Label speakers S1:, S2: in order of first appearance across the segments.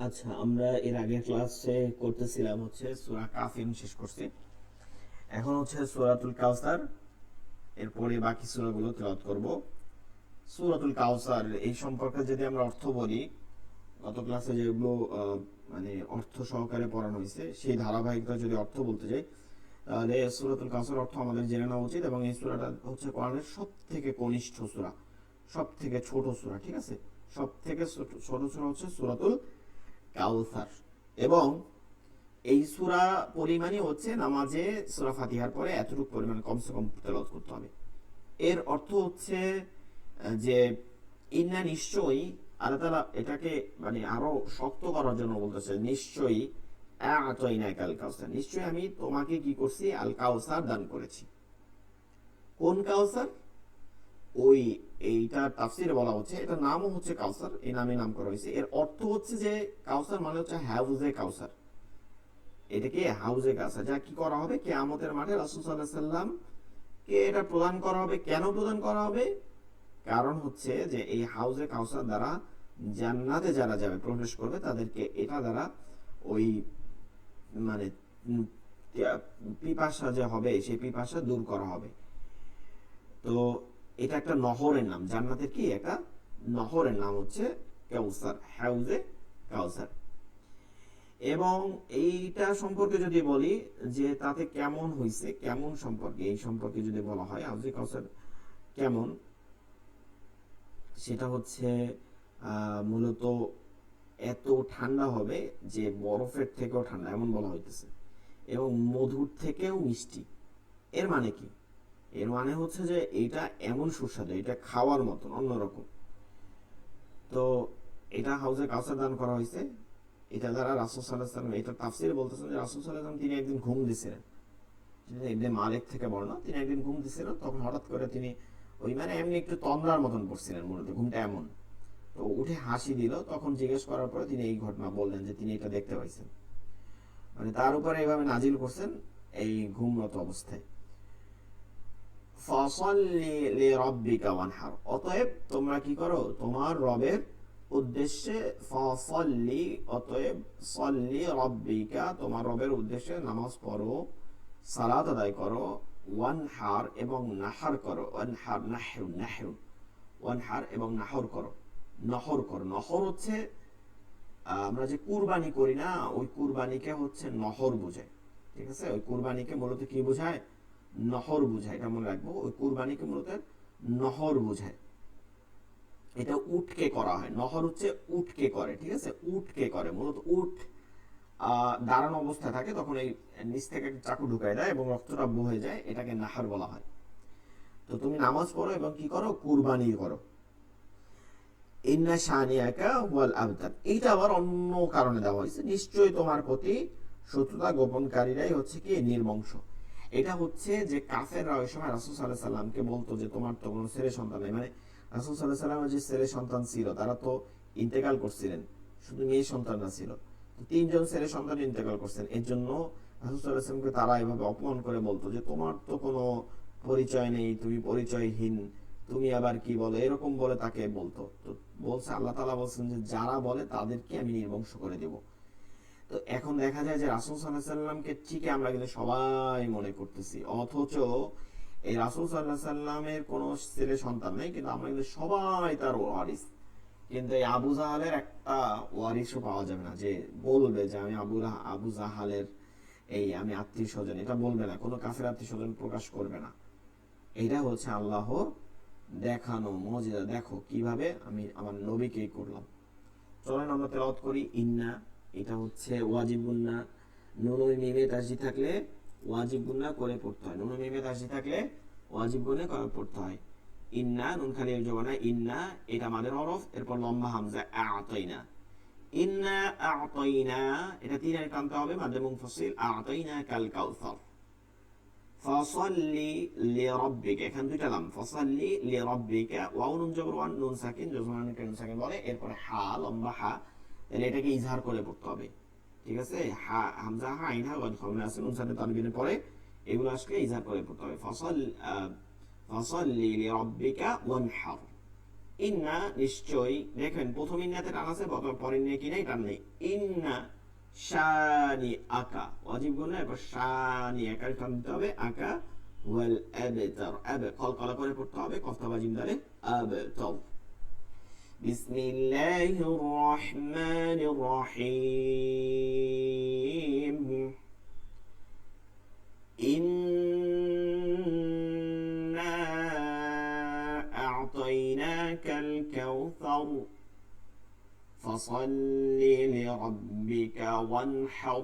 S1: আচ্ছা, আমরা এর আগের ক্লাসে করতেছিলাম হচ্ছে সূরা কাফিরুন শেষ করছি। এখন হচ্ছে সূরাতুল কাউসার, এরপরে বাকি সূরাগুলো তেলাওয়াত করব। সূরাতুল কাউসার এই সম্পর্কে যদি আমরা অর্থ বলি, গত ক্লাসে যেগুলো মানে অর্থ সহকারে পড়ানো হয়েছে সেই ধারাবাহিকতা যদি অর্থ বলতে যাই, তাহলে সূরাতুল কাউসার অর্থ আমাদের জেনে নেওয়া উচিত। এবং এই সূরাটা হচ্ছে কোরআনের সব থেকে কনিষ্ঠ সূরা, সব থেকে ছোট সূরা, ঠিক আছে? সব থেকে ছোট সূরা হচ্ছে সূরাতুল কাউসার। এবং এই সূরা পরিমাণই হচ্ছে নামাজে সূরা ফাতিহার পরে এতটুকু পরিমাণ কমসে কম তেলাওয়াত করতে হবে। এর অর্থ হচ্ছে যে ইন্না নিশ্চয়ই, আল্লাহ তাআলা এটাকে মানে আরো শক্ত করার জন্য বলতেছে, নিশ্চয়ই আ'তাইনাকা আল কাউসার, নিশ্চয়ই আমি তোমাকে কি করছি, আল কাউসার দান করেছি। কোন কাউসার? ওই এইটার তাফসিরে বলা হচ্ছে এটার নামও হচ্ছে কাউসার, এই নামে নাম করা হয়েছে। এর অর্থ হচ্ছে যে কাউসার মানে হচ্ছে হাউজে কাউসার। এটাকে হাউজে কাউসার, যা কি করা হবে কিয়ামতের মাঠে রাসূল সাল্লাল্লাহু আলাইহি ওয়াসাল্লাম কে এটা প্রদান করা হবে। কেন প্রদান করা হবে? কারণ হচ্ছে যে এই হাউজে কাউসার দ্বারা জান্নাতে যারা যাবে, প্রবেশ করবে, তাদেরকে এটা দ্বারা ওই মানে পিপাসা যে হবে সেই পিপাসা দূর করা হবে। তো এটা একটা নহরের নাম, জান্নাতের কি একটা নহরের নাম হচ্ছে কাউসার, হাউজে কাউসার। এবং এইটা সম্পর্কে যদি বলি যে তাতে কেমন হয়েছে, কেমন সম্পর্কে, এই সম্পর্কে যদি বলা হয় হাউজে কাউসার কেমন, সেটা হচ্ছে মূলত এত ঠান্ডা হবে যে বরফের থেকেও ঠান্ডা, এমন বলা হইতেছে। এবং মধুর থেকেও মিষ্টি। এর মানে কি? এর মানে হচ্ছে যে এটা এমন সুস্বাদু, এটা খাওয়ার মতন অন্যরকম। তো এটা হাউজে কাউসার দান করা হয়েছে। এটা দ্বারা রাসূল সাল্লাল্লাহু আলাইহি ওয়াসাল্লাম, এটা তাফসীরে বলতেছেন যে রাসূল সাল্লাল্লাহু আলাইহি ওয়াসাল্লাম তিনি একদিন ঘুম দিছিলেন, ইবনে মালিক থেকে বর্ণনা, তিনি একদিন ঘুম দিছিলেন, তখন হঠাৎ করে তিনি ওই মানে এমনি একটু তন্দ্রার মতন পড়ছিলেন, মূলত ঘুমটা এমন। তো উঠে হাসি দিল, তখন জিজ্ঞেস করার পরে তিনি এই ঘটনা বললেন যে তিনি এটা দেখতে পাইছেন। মানে তার উপরে এইভাবে নাজিল করছেন এই ঘুমরত অবস্থায়। ফাসাল্লি লিরাব্বিকা ওয়ানহার, অতএব তোমরা কি করো, তোমার রবের উদ্দেশ্যে, ফাসাল্লি অতএব, সাল্লি রাব্বিকা তোমার রবের উদ্দেশ্যে নামাজ পড়ো, সালাত আদায় করো, ওয়ানহার এবং নাহার করো, ওয়ানহার নাহরু নাহরু, ওয়ানহার এবং নাহর করো, নহর করো। নহর হচ্ছে আমরা যে কুরবানি করি না, ওই কুরবানিকে হচ্ছে নহর বোঝায়, ঠিক আছে? ওই কুরবানিকে মূলত কি বোঝায়? নহর বোঝায়, এটা মনে রাখবো। ওই কুরবানিকে মূলত নহর বোঝায়। এটা উটকে করা হয়, নহর হচ্ছে উটকে করে, ঠিক আছে? উটকে করে, মূলত উট দাঁড়ানো অবস্থায় থাকে, তখন এই নিচ থেকে চাকু ঢুকায় দেয় এবং রক্তটা বহে যায়, এটাকে নাহার বলা হয়। তো তুমি নামাজ পড়ো এবং কি করো, কুরবানি করো। ইন্না শানিয়াকা ওয়াল আবতার, এইটা আবার অন্য কারণে দেওয়া হয়েছে, নিশ্চয়ই তোমার প্রতি শত্রুতা গোপনকারীরাই হচ্ছে কি নির্বংশ। এটা হচ্ছে যে কাফেররা ওই সময় রাসূল সাল্লাল্লাহু আলাইহি সাল্লামকে বলতো যে তোমার তো কোনো ছেলে সন্তান নেই। মানে রাসূল সাল্লাল্লাহু আলাইহি সাল্লামের যে ছেলে সন্তান ছিল তারা তো ইন্তেকাল করছিলেন, শুধু মেয়ে সন্তানরা ছিল। তো তিনজন ছেলে সন্তান ইন্তেকাল করছেন, এর জন্য রাসূল সাল্লাল্লাহু আলাইহি সাল্লামকে তারা এভাবে অপমান করে বলতো যে তোমার তো কোনো পরিচয় নেই, তুমি পরিচয়হীন, তুমি আবার কি বলো, এরকম বলে তাকে বলতো। তো বলছে, আল্লাহ তাআলা বলছেন যে যারা বলে তাদেরকে আমি নির্বংশ করে দেব। তো এখন দেখা যায় যে রাসূল সাল্লাল্লাহু আলাইহি সাল্লামকে ঠিকই আমরা কিন্তু সবাই মনে করতেছি, অথচ এই রাসূল সাল্লাল্লাহু আলাইহি সাল্লামের কোনো ছেলে সন্তান নেই, কিন্তু আমরা কিন্তু সবাই তার ওয়ারিস। কিন্তু এই আবু জাহালের একটা ওয়ারিসও পাওয়া যাবে না যে বলবে যে আমি আবু জাহালের এই আমি আত্মীয় স্বজন, এটা বলবে না, কোনো কাফের আত্মীয় স্বজন প্রকাশ করবে না। এটা হচ্ছে আল্লাহর দেখানো মুজিজা, দেখো কিভাবে আমি আমার নবীকে করলাম। চলেন আমরা তেলাওয়াত করি। ইন্না, এটা হচ্ছে ওয়াজিব গুন্না, নুন মিমে তাসজি থাকলে ওয়াজিব গুন্না করে পড়তে হয়, নুন মিমে তাসজি থাকলে ওয়াজিব গুন্না করে পড়তে হয়। ইন্না, নুন খালি এক জবানা, ইন্না এটা আমাদের হরফ, এরপর লম্বা হামজা আ'তাইনা, ইন্না আ'তাইনা, এটা তিন আলিফ টানতে হবে, মাদ্দে মুনফাসিল, আ'তাইনা কাল কাউসার। ফাসাল্লি লিরাব্বিকা, এখানে দুইটা লাম, ফাসাল্লি লিরাব্বিকা, ওয়াও নুন জবর ওয়ান, নুন সাকিন, জজমান নুন সাকিন বলে, এরপরে হা লম্বা হা, তাহলে এটাকে ইজহার করে পড়তে হবে, ঠিক আছে? হা হামজা হা আইন হা ওয়ান খামনে আছে, নুন সাথে তানবিনের পরে এগুলো আসলে ইজহার করে পড়তে হবে। ফাসাল্লি লিরাব্বিকা ওয়ানহার, ইন্না নিশ্চয়ই, দেখেন প্রথম ইন্নাতে টান আছে, পরের নিয়ে কি নাই, টান নেই। ইন্না শানি আকা, ওয়াজিব গুণ, এরপর শানি আকা টান দিতে হবে, আকা ওয়াল আবতার, কলকলা করে পড়তে হবে, কফতা বা জিম দারে আবতার। বিসমিল্লাহির রহমানির রহিম। ইন্না আ'তাইনাকাল কাউসার ফাসাল্লি লিরাব্বিকা ওয়ানহার।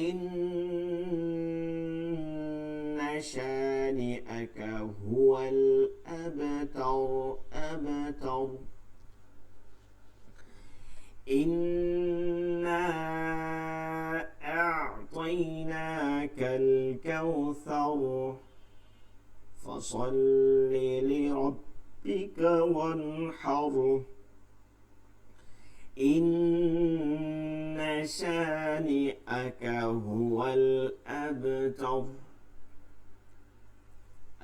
S1: ইন্না শানিআকা হুয়াল আবতার। إنا أعطيناك الكوثر فصل لربك وانحر إن شانئك هو الأبتر।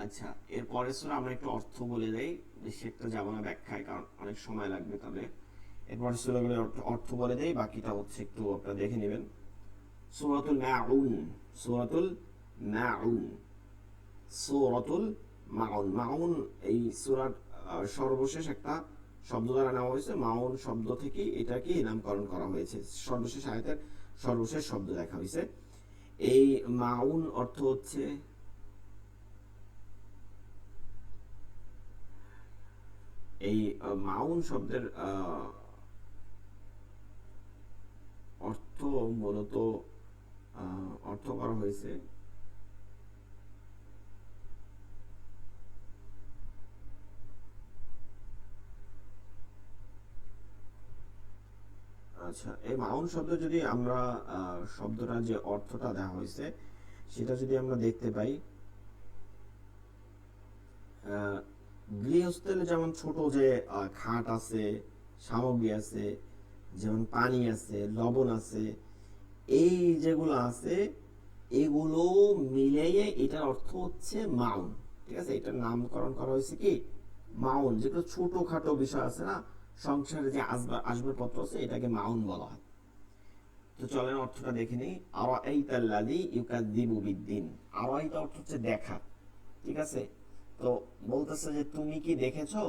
S1: আচ্ছা, এরপরে সূরা আমরা একটু অর্থ বলে দেই, বেশি একটা যাবো না ব্যাখ্যায়, কারণ অনেক সময় লাগবে। তবে এরপর সূরাগুলোর অর্থ বলে দেই, বাকিটা হচ্ছে একটু আপনারা দেখে নেবেন। সূরাতুল মাউন, সূরাতুল মাউন, সূরাতুল মাউন। মাউন এই সূরার সর্বশেষ একটা শব্দ দ্বারা নেওয়া হয়েছে। মাউন শব্দ থেকে এটাকে নামকরণ করা হয়েছে, সর্বশেষ আয়াতের সর্বশেষ শব্দ দেখা হয়েছে। এই মাউন অর্থ হচ্ছে, এই মাউন শব্দের অর্থ মূলত অর্থ করা হয়েছে আচ্ছা, এই মাউন শব্দ যদি আমরা শব্দটা যে অর্থটা দেওয়া হয়েছে সেটা যদি আমরা দেখতে পাই, গৃহস্থলে যেমন ছোট যে খাট আছে, সামগ্রী আছে, যেমন পানি আছে, লবণ আছে, এই যেগুলো আছে এগুলো মিলিয়ে এটার অর্থ হচ্ছে মাউন। ঠিক আছে, এটার নামকরণ করা হয়েছে কি মাউন। যেগুলো ছোটখাটো বিষয় আছে না, সংসারে যে আসবাবপত্র আছে, এটাকে মাউন বলা হয়। তো চলেন অর্থটা দেখে নিই। আরাইতাল্লাযী ইউকাযযিবু বিদ্দীন। আরাইতা অর্থ হচ্ছে দেখা। ঠিক আছে, তো বলতেছে যে তুমি কি দেখেছো,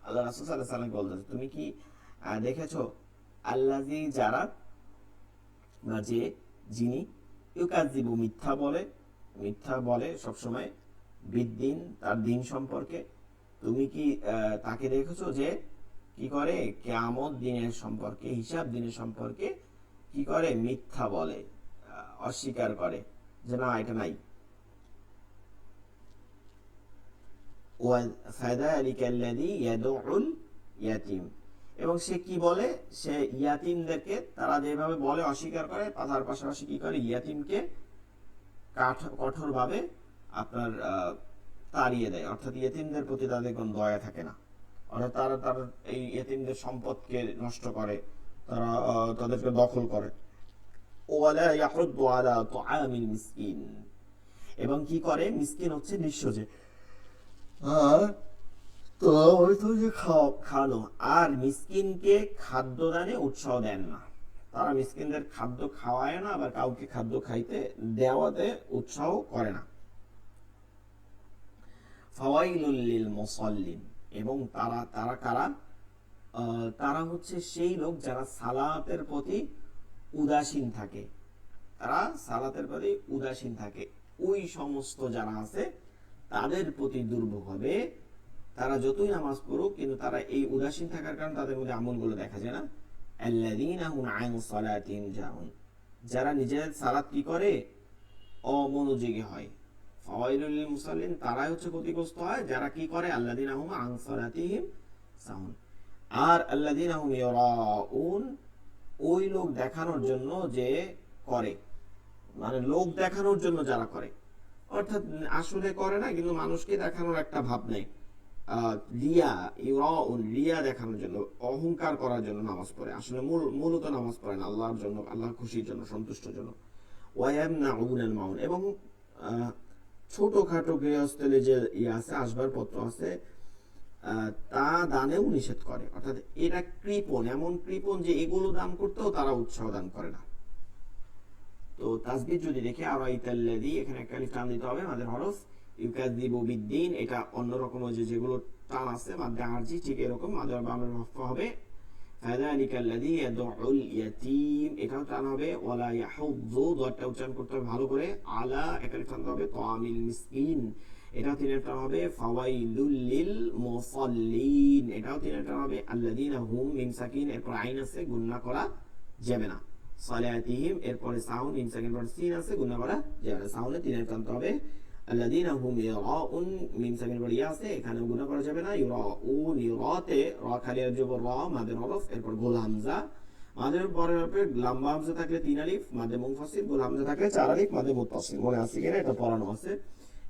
S1: আল্লাহ রাসূল সাল্লাল্লাহু আলাইহি ওয়াসাল্লাম বলতেছে তুমি কি দেখেছো, আল্লাযী যারা, বা যে, যিনি, ইউকাযযিবু মিথ্যা বলে সবসময়, বিদ্দিন তার দিন সম্পর্কে। তুমি কি তাকে দেখেছো যে কি করে কিয়ামত দিনের সম্পর্কে, হিসাব দিনের সম্পর্কে কি করে মিথ্যা বলে, অস্বীকার করে যে না এটা নাই। ফাযালিকাল্লাযী ইয়াদউল ইয়াতীম, এবং সে কি বলে, সে ইয়াতিমদেরকে তারা যেভাবে বলে অস্বীকার করে, তার পাশাপাশি কি করে ইয়াতিমকে কঠোরভাবে আপনার তাড়িয়ে দেয়। অর্থাৎ ইয়েতিমদের প্রতি তাদের কোনো দয়া থাকে না, অর্থাৎ তারা এই ইয়েতিমদের সম্পদকে নষ্ট করে, তারা তাদেরকে দখল করে। ওয়ালা ইয়াহুদ্দু আলা তুআমিল মিসকিন, এবং কি করে, মিসকিন হচ্ছে নিঃস্ব যে, তো খাওয়ানো, আর মিসকিনকে খাদ্য দানে উৎসাহ দেন না। তারা মিসকিনদের খাদ্য খাওয়ায় না, আবার কাউকে খাদ্য খাইতে দেওয়াতে উৎসাহ করে না। ফাওয়াইলুল লিল মুসাল্লিন, এবং তারা কারা, তারা হচ্ছে সেই লোক যারা সালাতের প্রতি উদাসীন থাকে। তারা সালাতের প্রতি উদাসীন থাকে, ওই সমস্ত যারা আছে তাদের প্রতি দুর্ভোগ হবে। তারা যতই নামাজ পড়ুক, কিন্তু তারা এই উদাসীন থাকার কারণে তাদের মধ্যে আমলগুলো দেখা যায় না। আল্লাযীনা হুম আন সালাতিহিম যাহুন, যারা নিজেদের সালাত কি করে, অমনোযোগী হয়। ফাওয়াইলুল লিল মুসাল্লিন, তারাই হচ্ছে ক্ষতিগ্রস্ত হয় যারা কি করে, আল্লাযীনা হুম আন সালাতিহিম সাহুন। আর আল্লাযীনা হুম ইউরাউন, ওই লোক দেখানোর জন্য যে করে, মানে লোক দেখানোর জন্য যারা করে, অর্থাৎ আসলে করে না কিন্তু মানুষকে দেখানোর একটা ভাব নেই। রিয়া, ইউরাউন, রিয়া দেখানোর জন্য, অহংকার করার জন্য নামাজ পড়ে, আসলে মূলত নামাজ পড়ে না আল্লাহর জন্য, আল্লাহর খুশির জন্য, সন্তুষ্টির জন্য। ওয়ায়ামনাউনাল মাউন, এবং ছোটখাটো গৃহস্থলে যে আছে, আসবাবপত্র আছে, তা দানেও নিষেধ করে, অর্থাৎ এরা কৃপণ, এমন কৃপণ যে এগুলো দান করতেও তারা উৎসাহ দান করে না। তো তাসবিহ যদি দেখি আরাইতাল্লাযী, এখানে একটা আলিফ টান দিতে হবে মাদের হরফ, ইউকাযযিবু বিদ্দীন, এটা অন্যরকম, যে যেগুলো টান আছে মাদে আরজি ঠিক এরকম মাদের বামের হরফ হবে। ফাযালিকাল্লাযী ইয়াদউল ইয়াতীম, এটাও টান হবে। ওয়ালা ইয়াহুয্যু, দরটা উচ্চারণ করতে হবে ভালো করে, আলা একটা আলিফ টান হবে, তাআমিল মিসকিন, এটাও তিনের টান হবে। ফাওয়াইলুল লিল মুসাল্লিন, এটাও তিনের টান হবে। আল্লাযীনা হুম মিম সাকিন, এরপর আইন আছে, গুণনা করা যাবে না। সালাতিহিম, এরপরে সাউন্ড মিম সাকিন পর সিন আছে, গুণনা করা যাবে না, সাউন্ডে তিনের টান হবে। আল্লাযীনা হুম ইয়ারাউন, মিম সাকিন পর ইয়া আছে, এখানে গুণনা করা যাবে না। ইউরাউন, ইরাতে রা খালি জবর রা মাদের হরফ, এরপর গোল হামজা, মাদের পরের হরফে লম্বা হামজা থাকলে 3 আলিফ, মাদে মুনফাসিল, গোল হামজা থাকলে 4 আলিফ, মাদে মুত্তাসিল। মনে আছে কিনা এটা পড়ানো আছে।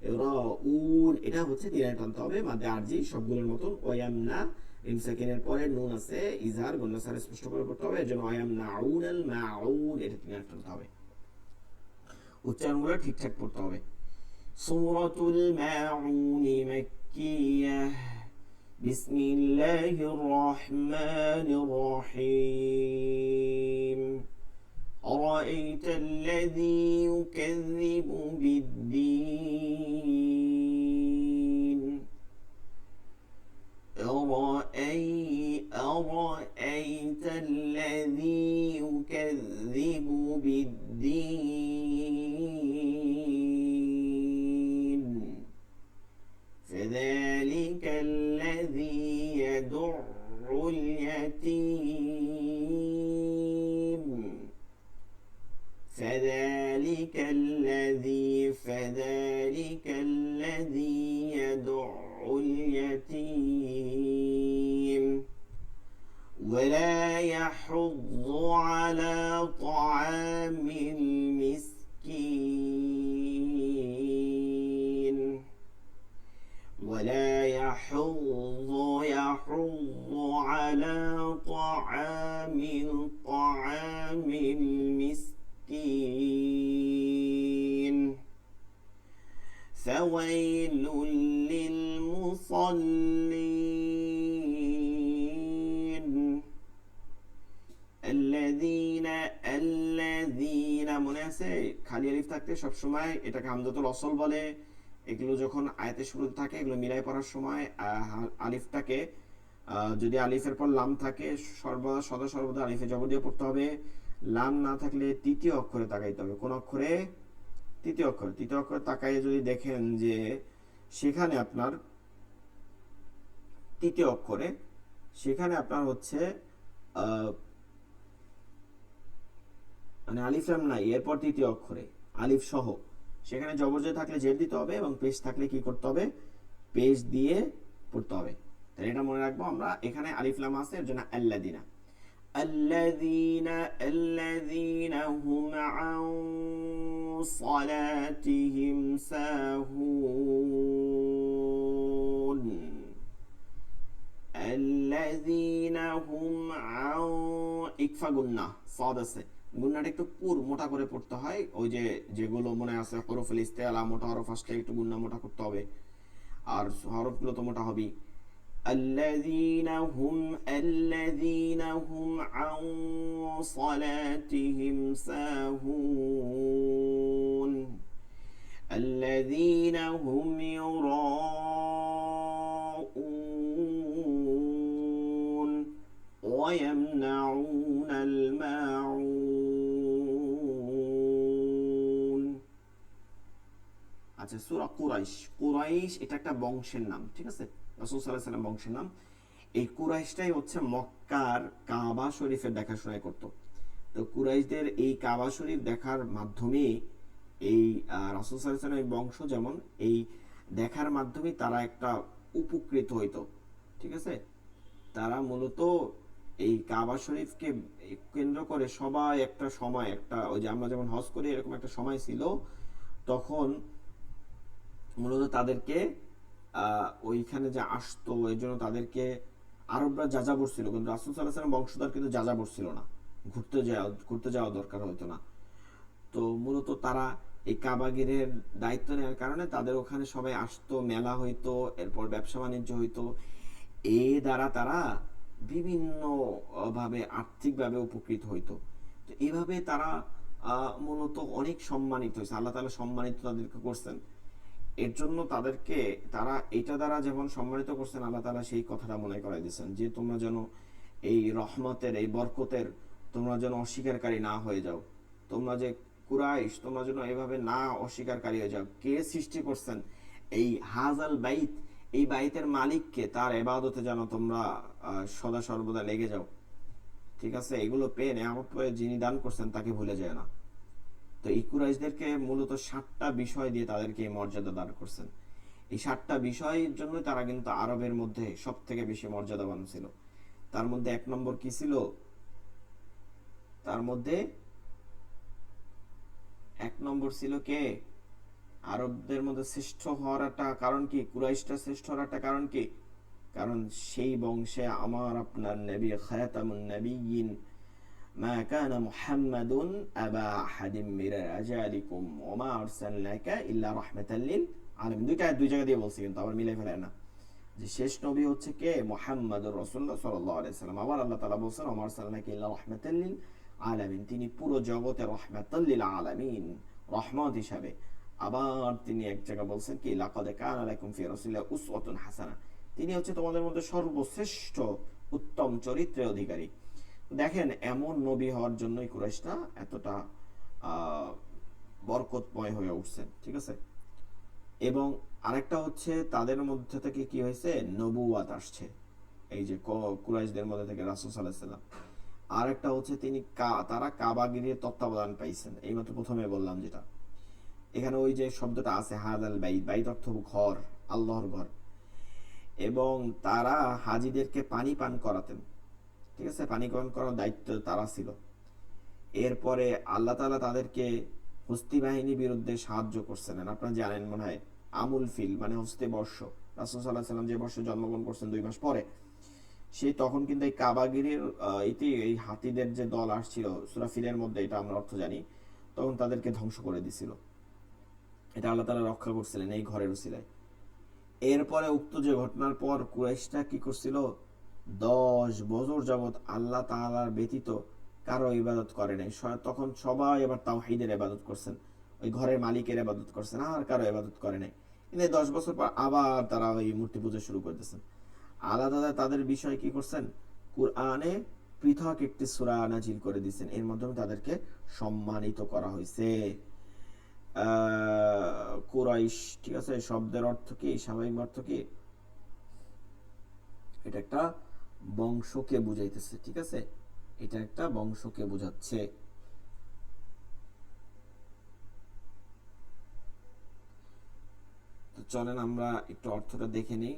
S1: ইউরাউন, এটা হচ্ছে তিনের টান হবে মাদে আরজি সবগুলোর মতন। ওয়ায়ামনা, মিম সাকিনের পরে নুন আছে, ইজহার গুণনা সারে স্পষ্ট করে পড়তে হবে, এর জন্য ওয়ায়ামনাউনাল মাউন, এটা তিনের টান হবে, উচ্চারণগুলো ঠিকঠাক পড়তে হবে। সূরাতুল মাউন মাক্কিয়াহ, বিসমিল্লাহির রহমানির রহিম। أرأيت الذي يكذب بالدين، أرأيت الذي يكذب بالدين، فذلك الذي يدع اليتيم، فذلك الذي يدع اليتيم ولا يحض على طعام المسكين، ولا يحض على طعام المسكين، فويل للمصلين الذين মনে আছে খালি আলিফ থাকতে সব সময় এটাকে হামজাতুল ওয়াসল বলে। এগুলো যখন আয়াতের শুরুতে থাকে এগুলো মিলাই পড়ার সময় আলিফটাকে যদি আলিফের পর লাম থাকে সর্বদা আলিফে জবর দিয়ে পড়তে হবে। লাম না থাকলে তৃতীয় অক্ষরে তাকাইতে হবে। কোন অক্ষরে? তৃতীয় অক্ষরে তাকাইয়ে যদি দেখেন যে সেখানে আপনার তৃতীয় অক্ষরে, সেখানে আপনার হচ্ছে মানে আলিফ লাম নাই, এরপর তৃতীয় অক্ষরে আলিফ সহ, সেখানে জবর জয় থাকলে জের দিতে হবে এবং পেশ থাকলে কি করতে হবে? পেশ দিয়ে পড়তে হবে। তাহলে এটা মনে রাখবো আমরা। এখানে আলিফ লাম আছে, এর জন্য আল্লাযিনা, আল্লাযিনা হুম আন সালাতিহিম সাহুন, আল্লাযিনা হুম আন, ইকফা গুন্না, সাদ আছে, গুন্নাটা একটু পুর মোটা করে পড়তে হয়। ওই যে যেগুলো মনে আছে হরফুল ইস্তিআলা, মোটা হরফ আসলে একটু গুন্না মোটা করতে হবে, আর হরফগুলো তো মোটা হবেই। الذين هم عن صلاتهم ساهون الذين هم يراءون ويمنعون الماعون। আচ্ছা, সূরা কুরাইশ এটা একটা বংশের নাম, ঠিক আছে? রাসূল সাল্লাল্লাহু আলাইহি ওয়াসাল্লাম বংশের নাম। এই কুরাইশটাই হচ্ছে মক্কার কাবা শরীফের দেখাশোনা করত। তো কুরাইশদের এই কাবা শরীফ দেখার মাধ্যমে এই রাসূল সাল্লাল্লাহু আলাইহি ওয়াসাল্লামের বংশ যেমন এই দেখার মাধ্যমে তারা একটা উপকৃত হইতো, ঠিক আছে? তারা মূলত এই কাবা শরীফকে কেন্দ্র করে সবাই একটা সময়, একটা ওই যে আমরা যেমন হজ করি এরকম একটা সময় ছিল, তখন মূলত তাদেরকে ওইখানে যে আসতো এই জন্য তাদেরকে আরবরা যাযাবর ছিল, কিন্তু রাসূল সাল্লাল্লাহু আলাইহি ওয়াসাল্লাম বংশধর কিন্তু যাযাবর ছিল না, ঘুরতে যাওয়া দরকার হতো না। তো মূলত তারা এই কাবাগিরের দায়িত্ব নেওয়ার কারণে তাদের ওখানে সবাই আসতো, মেলা হইতো, এরপর ব্যবসা বাণিজ্য হইতো। এ দ্বারা তারা বিভিন্ন ভাবে আর্থিকভাবে উপকৃত হইতো। তো এভাবে তারা মূলত অনেক সম্মানিত হয়েছে, আল্লাহ তাআলা সম্মানিত তাদেরকে করছেন। এর জন্য তাদেরকে তারা এটা দ্বারা যেমন সম্মানিত করছেন, আল্লাহ তাআলা সেই কথাটা মনে করাই দিয়েছেন যে তোমরা যেন এই রহমতের, এই বরকতের তোমরা যেন অস্বীকারী না হয়ে যাও। তোমরা যে কুরাইশ, তোমরা যেন এভাবে না অস্বীকারী হয়ে যাও। কে সৃষ্টি করছেন এই হাজাল বাইত, এই বাইতের মালিককে, তার ইবাদতে যেন তোমরা সদা সর্বদা লেগে যাও। ঠিক আছে, এগুলো পেয়ে নেয়ামত পেয়ে যিনি দান করছেন তাকে ভুলে যায় না। তো এই কুরাইশদেরকে মূলত 7টা বিষয় দিয়ে তাদেরকে এই মর্যাদা দান করছেন। এই 7টা বিষয়ের জন্য তারা কিন্তু আরবের মধ্যে সব থেকে বেশি মর্যাদাবান ছিল। তার মধ্যে 1 নম্বর কি ছিল? তার মধ্যে 1 নম্বর ছিল কে? আরবদের মধ্যে শ্রেষ্ঠ হওয়ার একটা কারণ কি? কুরাইশটা শ্রেষ্ঠ হওয়ার একটা কারণ কি? কারণ সেই বংশে আমার আপনার নবী খাতামুন নবিয়্যিন মা কানা মুহাম্মাদুন আবা আহাদিম মির রাজালিকুম ওয়া মা আরসালনাকা ইল্লা রাহমাতাল লিল আলামিন। দুই জায়গা দিয়ে বলছি, কিন্তু আবার মিলাই ফেলে না যে শেষ নবী হচ্ছে কে? মুহাম্মাদুর রাসূলুল্লাহ সাল্লাল্লাহু আলাইহি সাল্লাম। আবার আল্লাহ তাআলা বলেন ওয়া মা আরসালনাকা ইল্লা রাহমাতাল লিল আলামিন, তিনি পুরো জগতে রাহমাতাল লিল আলামিন, রহমত হিসাবে। আবার তিনি এক জায়গা বলছেন কি লাকাদ কানা লাকুম ফি রাসূলিল্লাহি উসওয়াতুন হাসানাহ, তিনি হচ্ছে তোমাদের মধ্যে সর্বশ্রেষ্ঠ উত্তম চরিত্রের অধিকারী। দেখেন, এমন নবী হওয়ার জন্যই কুরাইশরা এতটা বরকতময় হয়ে উঠছেন। ঠিক আছে, এবং আরেকটা হচ্ছে তাদের মধ্যে থেকে কি হয়েছে, নবুয়াত আসছে এই যে কুরাইশদের মধ্যে থেকে রাসূল সাল্লাল্লাহু আলাইহি সাল্লাম। আরেকটা হচ্ছে তারা কাবাগিরির তত্ত্বাবধান পাইছেন, এইমাত্র প্রথমে বললাম যেটা। এখানে ওই যে শব্দটা আছে হাদাল বাইত, বাইত অর্থ ঘর, আল্লাহর ঘর। এবং তারা হাজিদেরকে পানি পান করাতেন। ঠিক আছে, পানি পান করার দায়িত্ব তারা ছিল। এরপরে আল্লাহ তাআলা তাদেরকে হস্তি বাহিনীর বিরুদ্ধে সাহায্য করছিলেন। আপনারা জানেন মনে হয়, আমুল ফিল মানে হস্তি বর্ষ। রাসূল সাল্লাল্লাহু আলাইহি সাল্লাম যে বর্ষে জন্মগ্রহণ করছেন 2 মাস পরে, সেই তখন কিন্তু এই কাবাগিরির এই হাতিদের যে দল আসছিল, সূরা ফিলের মধ্যে এটা আমরা অর্থ জানি, তখন তাদেরকে ধ্বংস করে দিছিল। এটা আল্লাহ তাআলা রক্ষা করছিলেন এই ঘরের উসিলায়। এরপরে উক্ত যে ঘটনার পর কুরাইশরা কি করছিল, 10 বছর যাবত আল্লাহ তাআলার ব্যতীত কারো ইবাদত করে নাই। তখন সবাই এবার তাওহীদের ইবাদত করছেন, ওই ঘরের মালিকের ইবাদত করছেন, আর কারো ইবাদত করে নাই। কিন্তু 10 বছর পর আবার তারা ওই মূর্তি পূজা শুরু করতেছেন। আলাদা তাদের বিষয় কি করছেন, কুরআনে পৃথক একটি সূরা নাজিল করে দিয়েছেন, এর মাধ্যমে তাদেরকে সম্মানিত করা হয়েছে। কুরাইশ, ঠিক আছে, শব্দের অর্থ কি, স্বাভাবিক অর্থ কি? এটা একটা বংশকে বুঝাইতেছে। ঠিক আছে, এটা একটা বংশকে বোঝাচ্ছে। তো চলেন আমরা একটু অর্থটা দেখে নিই।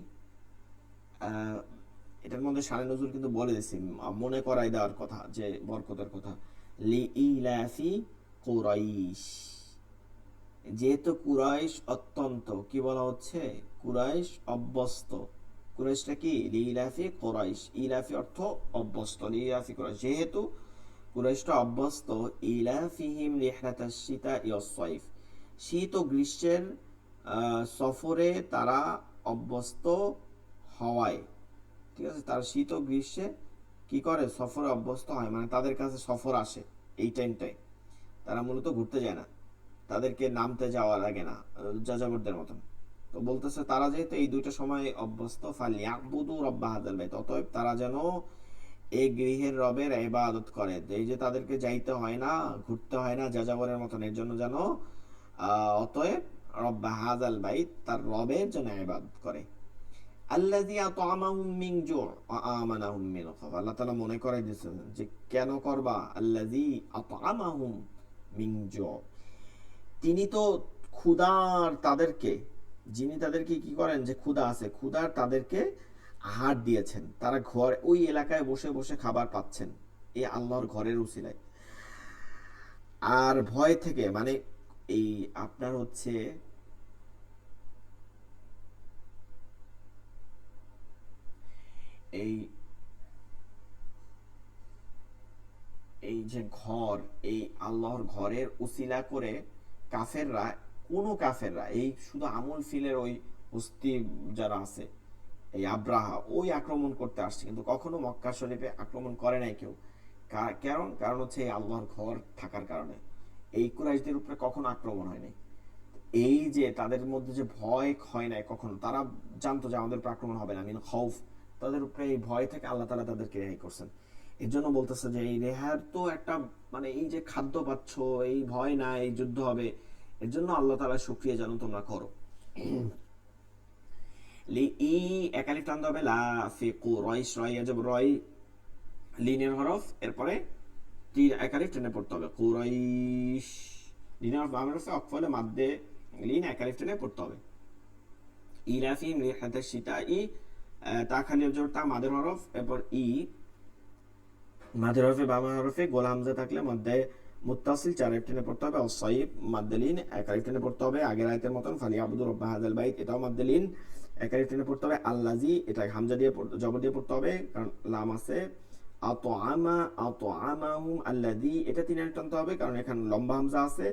S1: এটার মধ্যে শানে নজরুল কিন্তু বলে দিছি, মনে করাই দেওয়ার কথা, যে বরকতের কথা। লি ইলাফি কুরাইশ, যেহেতু কুরাইশ অত্যন্ত কি বলা হচ্ছে, কুরাইশ অভ্যস্ত। কুরাইশটা কি? লিলাফি কুরাইশ, ইলাফি অর্থ অভ্যস্ত, লিলাফি কুরাইশ, যেহেতু কুরাইশটা অভ্যস্ত। ইলাফিহিম রিহলাতাশ শিতা ওয়াস সাইফ, শীত ও গ্রীষ্মের সফরে তারা অভ্যস্ত হওয়ায়। ঠিক আছে, তার শীত ও গ্রীষ্মে কি করে, সফরে অভ্যস্ত হয়, মানে তাদের কাছে সফর আসে এই টাইমটায়। তারা মূলত ঘুরতে যায় না, তাদেরকে নামতে যাওয়া লাগে না যাযাবরদের মতন। তো বলতেছে তারা যেহেতু এই দুইটা সময় অভ্যস্ত, ফালিয়াবুদু রব্বা হাযাল বাইত, অতএব তারা যেন এই গৃহের রবের ইবাদত করে। এই যে তাদেরকে যাইতে হয় না, ঘুরতে হয় না যাযাবরের মতন, এর জন্য যেন অতএব রব্বা হাযাল বাইত, তার রবের জন্য ইবাদত করে। আল্লাযী আত'আমাহুম মিন জু' ওয়া আমানাহুম মিন খাওফ, আল্লাহ তাআলা মনে করাই দিয়েছেন যে কেন করবা। আল্লাযী আত'আমাহুম মিন জু', তিনি তো ক্ষুধার তাদেরকে, যিনি তাদেরকে কি করেন, যে ক্ষুধা আছে, ক্ষুধার তাদেরকে আহার দিয়েছেন, তারা ঘর ওই এলাকায় বসে বসে খাবার পাচ্ছেন এই আল্লাহর ঘরের উসিলায়। আর ভয় থেকে মানে এই আপনার হচ্ছে এই এই যে ঘর, এই আল্লাহর ঘরের উসিলা করে কাফেররা, কোন কাফেররা, এই শুধু আমুল ফিলের ওই হস্তি যারা আছে, এই আব্রাহা ওই আক্রমণ করতে আসছে, কিন্তু কখনো মক্কা শরীফে আক্রমণ করে নাই কেউ। কারণ কারণ হচ্ছে এই আল্লাহর ঘর থাকার কারণে এই কুরাইশদের উপরে কখনো আক্রমণ হয়নি। এই যে তাদের মধ্যে যে ভয় হয় নাই কখনো, তারা জানতো যে আমাদের উপর আক্রমণ হবে না, মিন খৌফ, তাদের উপরে এই ভয় থেকে আল্লাহ তাআলা তাদেরকে রেহাই করছেন। এর জন্য বলতেছে যে এই রেহার তো একটা মানে এই যে খাদ্য পাচ্ছ, এই ভয় না, এই যুদ্ধ হবে, এর জন্য আল্লাহ তাআলা শুকরিয়া যেন তোমরা করো। লি ই একালিফ টানতে হবে, লা ফি কুরাইশ, রয় আজব রয় লিনের হরফ, এরপরে তিন একালিফ টেনে পড়তে হবে, কুরাইশ। লিনের হরফ বামের হরফে অক্ফলে মাদ্দে লিন একালিফ টেনে পড়তে হবে। ইলাফিম রিহাতাশ শিতাই, তা খালি জোর তা মাদের হরফ, এরপর ই মাদের হরফে বামা হরফে গোল হামজা থাকলে মধ্যে মুত্তাসিল চার আলিফ টেনে পড়তে হবে। অসাইব মাদ্দালিন এক আলিফ টেনে পড়তে হবে, আগের আয়াতের মতন। ফালি আবুদুর রব্বা হাযাল বাইত, এটাও মাদ্দালিন এক আলিফ টেনে পড়তে হবে। আল্লাজি এটা হামজা দিয়ে জবর দিয়ে পড়তে হবে কারণ লাম আছে। আতআমা আতআমাহুম আল্লাযী, এটা তিন আলিফ টানতে হবে কারণ এখানে লম্বা হামজা আছে।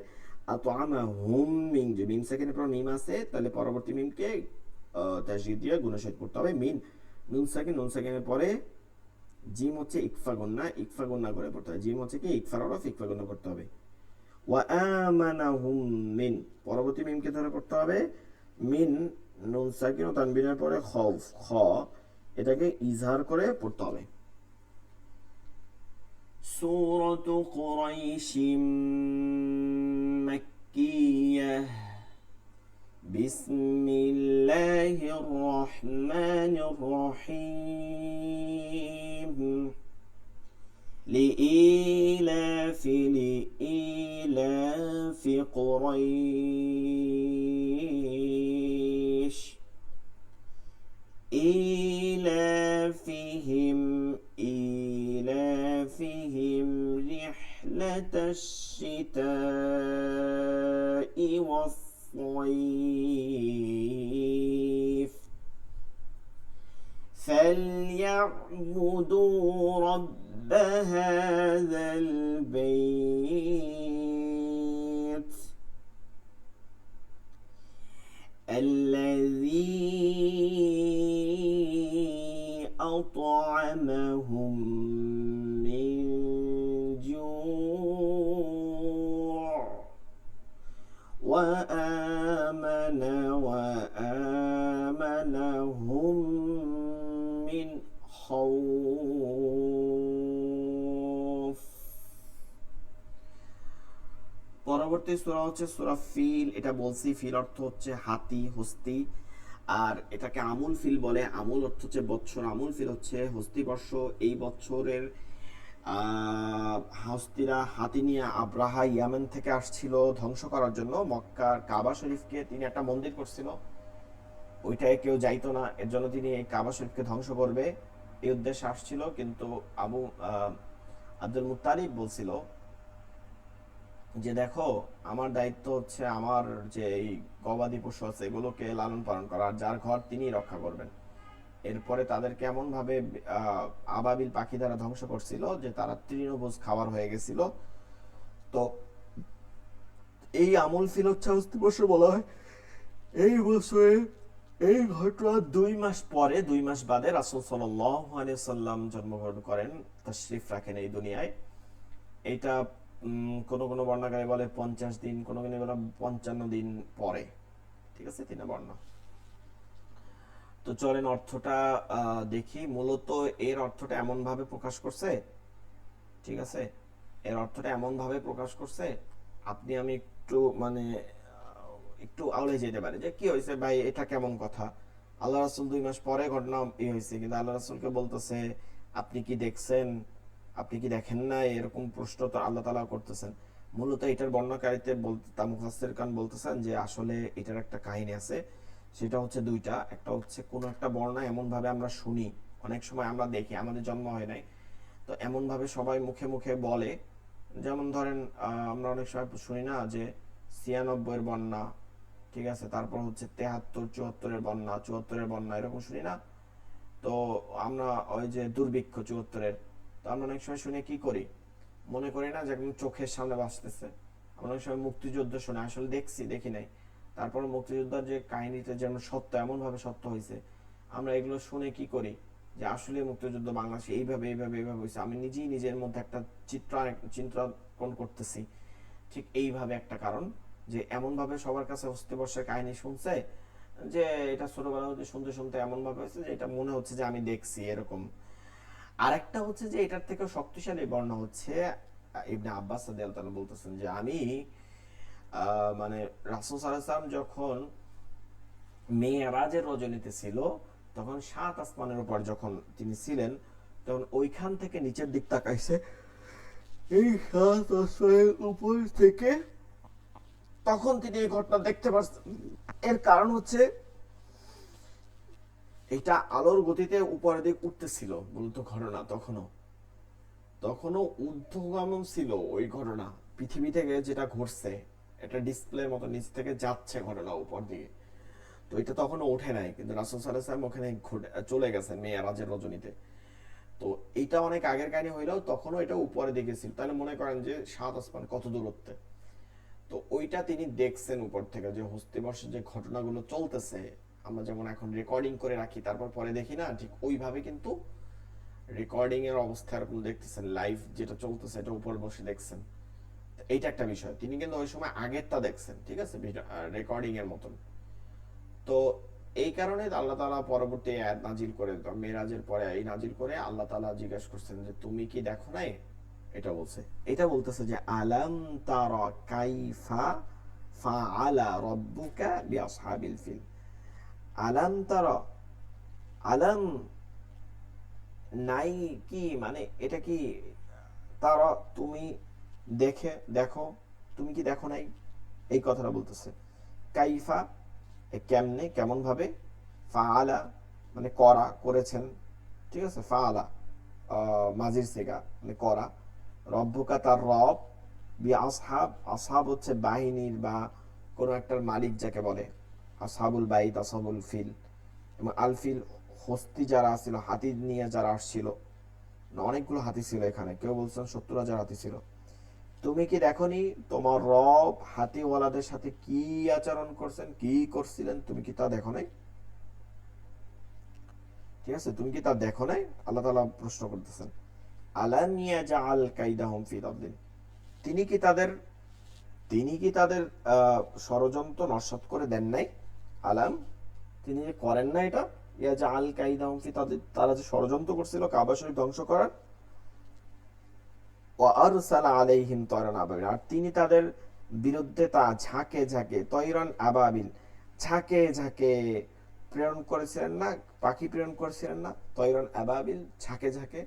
S1: আতআমাহুম মিন, যে মিম সেকেন্ডের পর মিম আছে তাহলে পরবর্তী মিমকে তাসদীদ দিয়ে গুণা সহিত পড়তে হবে। মিন নুন সেকেন্ডের পরে জিম হচ্ছে ইকফা গুন্না করে পড়তে হবে। জিম হচ্ছে কি ইকফার হরফ, ইকফা গুন্না করতে হবে। ওয়া আমানাহুম মিন, পরবর্তী মিমকে ধরে পড়তে হবে। মিন নুন সাকিন ও তানবিনের পরে খৌফ, খ, এটাকে ইজহার করে পড়তে হবে। সূরাতু কুরাইশিম মাক্কিয়াহ, বিসমিল্লাহির রহমানির রহিম। لإيلاف قريش إيلافهم رحلة الشتاء والصيف فليعبدوا رب هذا البيت الذي أطعمهم من جوع وآمنهم من خوف। পরবর্তী সূরা হচ্ছে সূরা ফিল। এটা বলছি ফিল অর্থ হচ্ছে হাতি, হস্তি, আর এটাকে আমুল ফিল বলে। আমুল অর্থ হচ্ছে বৎসর, আমুল ফিল হচ্ছে হস্তি বর্ষ। এই বছরের হস্তিরা হাতি নিয়ে আব্রাহা ইয়ামেন থেকে আসছিল ধ্বংস করার জন্য মক্কার কাবা শরীফকে। তিনি একটা মন্দির করছিল, ওইটায় কেউ যাইতো না, এর জন্য তিনি এই কাবা শরীফকে ধ্বংস করবে এই উদ্দেশ্যে আসছিল। কিন্তু আব্দুল মুত্তালিব বলছিল যে দেখো, আমার দায়িত্ব হচ্ছে আমার যে এই গবাদি পশু আছে এগুলোকে লালন পালন করা, আর যার ঘর তিনি রক্ষা করবেন। এরপরে তাদেরকে এমন ভাবে আবাবিল পাখি দ্বারা ধ্বংস করছিল যে তারা তৃণভোজ খাওয়ার হয়ে গেছিল। তো এই আমল ফিল হচ্ছে হস্তি বছর বলা হয়। এই বছরে এই ঘটনা 2 মাস পরে, 2 মাস বাদে রাসূল সাল্লাল্লাহু আলাইহি সাল্লাম জন্মগ্রহণ করেন, তাশরিফ রাখেন এই দুনিয়ায়। এইটা কোন কোন বর্ণাকারে বলে 50 দিন, কোন কোন বলে 55 দিন পরে। ঠিক আছে, তিন বর্ণ। তো চলেন অর্থটা দেখি। মূলত এর অর্থটা এমন ভাবে প্রকাশ করছে, ঠিক আছে, এর অর্থটা এমন ভাবে প্রকাশ করছে আপনি আমি একটু মানে একটু আউলে যেতে পারে যে কি হয়েছে ভাই, এটা কেমন কথা। আল্লাহ রাসূল 2 মাস পরে ঘটনা হয়েছে, কিন্তু আল্লাহ রাসূলকে বলতেছে আপনি কি দেখছেন, আপনি কি দেখেন না, এরকম প্রশ্ন তো আল্লাহ তাআলা করতেছেন। মূলত এটার বর্ণনাকারীতে বলতে মুফাসসির কান বলতেছেন যে আসলে এটার একটা কাহিনী আছে। সেটা হচ্ছে দুইটা। একটা হচ্ছে কোন একটা বর্ণনা এমন ভাবে আমরা শুনি, অনেক সময় আমরা দেখি, আমাদের জন্ম হয় নাই, তো এমন ভাবে সবাই মুখে মুখে বলে। যেমন ধরেন আমরা অনেক সময় শুনি না যে 96-এর বন্যা, ঠিক আছে, তারপর হচ্ছে 73-74-এর বন্যা, 74-এর বন্যা, এরকম শুনি না। তো আমরা ওই যে দুর্ভিক্ষ 74-এর, তো আমরা অনেক সময় শুনে কি করি, মনে করি না যে একদম চোখের সামনে বাঁচতেছে। আমরা অনেক সময় মুক্তিযুদ্ধ শুনে, আসলে দেখছি দেখি নাই, তারপর মুক্তিযোদ্ধার যে কাহিনীতে যেমন সত্য, এমন ভাবে সত্য হয়েছে আমরা এগুলো শুনে কি করি যে আসলে মুক্তিযুদ্ধ বাংলাদেশে এইভাবে এইভাবে এইভাবে হয়েছে, আমি নিজেই নিজের মধ্যে একটা চিত্রাঙ্কন করতেছি ঠিক এইভাবে একটা কারণ যে এমন ভাবে সবার কাছে হস্তিবর্ষের কাহিনী শুনছে যে এটা ছোটবেলা হতে শুনতে শুনতে এমন ভাবে হয়েছে যে এটা মনে হচ্ছে যে আমি দেখছি এরকম। আরেকটা হচ্ছে যে এটার থেকে শক্তিশালী বর্ণনা হচ্ছে ইবনে আব্বাস রাদিয়াল্লাহু তাআলা বলতেছেন যে আমি মানে রাসূল সাল্লাল্লাহু আলাইহি ওয়াসাল্লাম যখন মেরাজের রজনীতে ছিল তখন সাত আসমানের উপর যখন তিনি ছিলেন তখন ওইখান থেকে নিচের দিক তাকাইছে, এই সাত আসমানের উপর থেকে তখন তিনি এই ঘটনা দেখতে পাচ্ছেন। এর কারণ হচ্ছে এটা আলোর গতিতে উপরের দিক উঠতেছিল মূলত ঘটনা, তখনও ঊর্ধ্বগামন ছিল ওই ঘটনা, পৃথিবী থেকে যেটা ঘটছে এটা ডিসপ্লের মতো নিচ থেকে যাচ্ছে ঘটনা উপর দিকে। তো এটা তখনও ওঠে নাই, কিন্তু রাসূল সাল্লাল্লাহু আলাইহি ওয়াসাল্লাম ওখানে চলে গেছেন মেরাজের রজনীতে। তো এটা অনেক আগের কাহিনী হইলেও তখনও এটা উপরে দিকে ছিল, তাহলে মনে করেন যে সাত আসমান কত দূরত্বে। তো ওইটা তিনি দেখছেন উপর থেকে যে হস্তিবর্ষের যে ঘটনাগুলো চলতেছে আমরা যেমন এখন রেকর্ডিং করে রাখি তারপর পরে দেখি না, ঠিক ওইভাবে কিন্তু রেকর্ডিং এর অবস্থা এরকম দেখতেছেন, লাইভ যেটা চলতেছে এটা উপরে বসে দেখছেন। এইটা একটা বিষয়, তিনি কিন্তু ওই সময় আগেরটা দেখছেন, ঠিক আছে, রেকর্ডিং এর মতন। তো এই কারণে আল্লাহ তাআলা পরবর্তী আয়াত নাজিল করে, মেরাজের পরে এই নাজিল করে আল্লাহ তাআলা জিজ্ঞাসা করছেন যে তুমি কি দেখো নাই, এটা বলছে, এটা বলতেছে যে আলাম তারা কাইফা ফাআলা রাব্বুকা বিআসহাবিল ফিল। আলাম তারা, আলাম নাই কি মানে এটা কি, তারা তুমি দেখো, তুমি কি দেখো নাই, এই কথাটা বলতেছে। কাইফা কেমনে কেমন ভাবে, ফাআলা মানে করা করেছেন, ঠিক আছে, ফাআলা মাজির সিগা মানে করা, রব্বুকা তার রব, বি আসহাব, আসহাব হচ্ছে বাহিনীর বা কোনো একটার মালিক যাকে বলে, আসহাবুল বাইত আসহাবুল ফিল, এবং আল ফিল হস্তি যারা ছিল, হাতি নিয়ে যারা আসছিল, অনেকগুলো হাতি ছিল এখানে, কেউ বলছেন 70,000 হাতি ছিল। তুমি কি দেখনি তোমার রব হাতিওয়ালাদের সাথে কি আচরণ করছেন, কি করছিলেন, তুমি কি তা দেখো নাই? ঠিক আছে, তুমি কি তা দেখো নাই, আল্লাহ তাআলা প্রশ্ন করতেছেন। আলাম ইয়াজআল কাইদাহুম ফি তাদলিল, তিনি কি তাদের ষড়যন্ত্র নস্যাৎ করে দেন নাই? আলাম, তিনি যে করেন না এটা, ইয়াজআল কাইদাহুম ফি তাদলিল, তারা যে ষড়যন্ত্র করছিল কাবা শরীফ ধ্বংস করার, ওয়ারসালা আলাইহিম তয়রান আবাবিল, আর তিনি তাদের বিরুদ্ধে তা ঝাঁকে ঝাঁকে, তয়রান আবাবিল ঝাঁকে ঝাঁকে প্রেরণ করেছিলেন না, পাখি প্রেরণ করেছিলেন না, তয়রান আবাবিল ঝাঁকে ঝাঁকে।